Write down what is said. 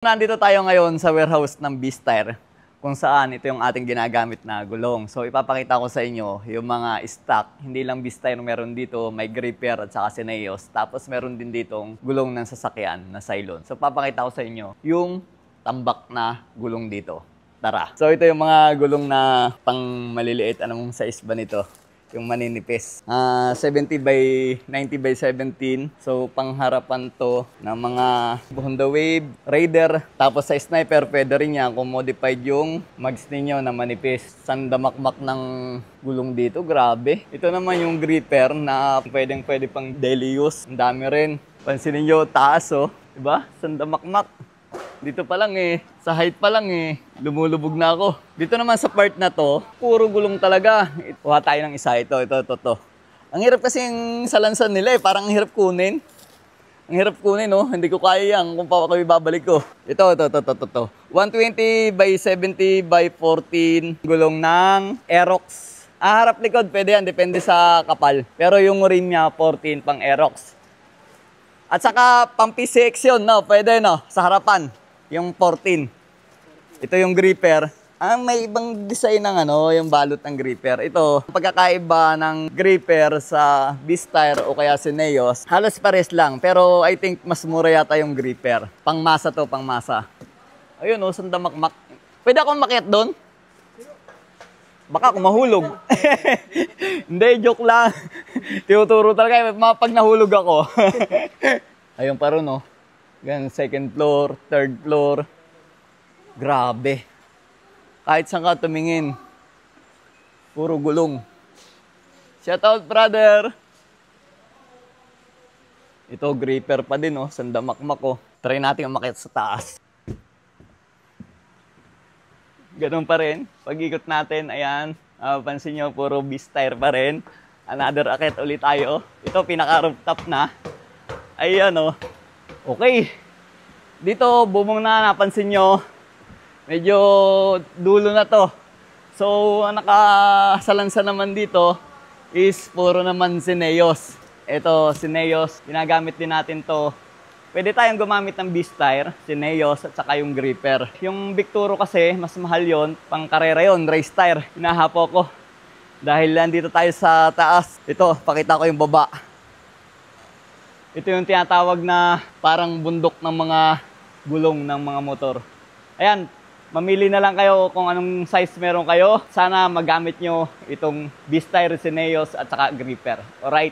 Nandito tayo ngayon sa warehouse ng Beastire kung saan ito yung ating ginagamit na gulong. So ipapakita ko sa inyo yung mga stock. Hindi lang Beastire meron dito, may gripper at saka Syneos. Tapos meron din ditong gulong ng sasakyan na Cylon. So papakita ko sa inyo yung tambak na gulong dito. Tara! So ito yung mga gulong na pang maliliit. Anong size ba nito? Yung maninipis. 70 by 90 by 17. So, pangharapan to ng mga Honda Wave, Raider. Tapos sa sniper, pwede rin yan kung modified yung mags ninyo na manipis. Sandamakmak ng gulong dito, grabe. Ito naman yung gripper na pwede pang daily use. Ang dami rin. Pansinin nyo, taas oh. Diba? Sandamakmak. Dito pa lang sa height pa lang lumulubog na ako. Dito naman sa part na to, puro gulong talaga. Kuha tayo ng isa, ito. Ang hirap kasi yung salansan nila parang ang hirap kunin. Ang hirap kunin hindi ko kaya yan kung pa ako ibabalik ko. Ito. 120 by 70 by 14 gulong ng Aerox. Harap likod, pwede yan, depende sa kapal. Pero yung rim niya, 14 pang Aerox. At saka pang PCX yun, pwede sa harapan. Yung 14. Ito yung gripper. May ibang design ng yung balot ng gripper. Ito, pagkakaiba ng gripper sa Beastire o kaya Syneos, halos pares lang. Pero I think mas mura yata yung gripper. Pangmasa to, pangmasa. Ayun sandamakmak. Pwede akong makiat doon? Baka ako mahulog. Hindi, joke lang. Tinuturo talaga. Pag nahulog ako. Ayun pa rin Gan, second floor, third floor. Grabe. Kahit saan ka tumingin. Puro gulong. Shout out, brother. Ito, gripper pa din, sandamakmak ko. Try natin umakyat sa taas. Ganun pa rin. Pag-ikot natin, ayan. Pansin nyo, puro Beastire pa rin. Another akyat ulit tayo. Ito, pinaka-rooftop na. Ayan, Okay. Dito, bumong na, napansin nyo. Medyo dulo na to. So, ang nakasalansa naman dito is puro naman Syneos. Ito, Syneos. Ginagamit din natin to. Pwede tayong gumamit ng Beastire, Syneos, at saka yung gripper. Yung Victuro kasi, mas mahal yon, pang karera yon, race tire. Hinahapo ko. Dahil nandito tayo sa taas. Ito, pakita ko yung baba. Ito yung tinatawag na parang bundok ng mga gulong ng mga motor. Ayan, mamili na lang kayo kung anong size meron kayo. Sana magamit nyo itong Beastire, Syneos, at saka gripper. Alright?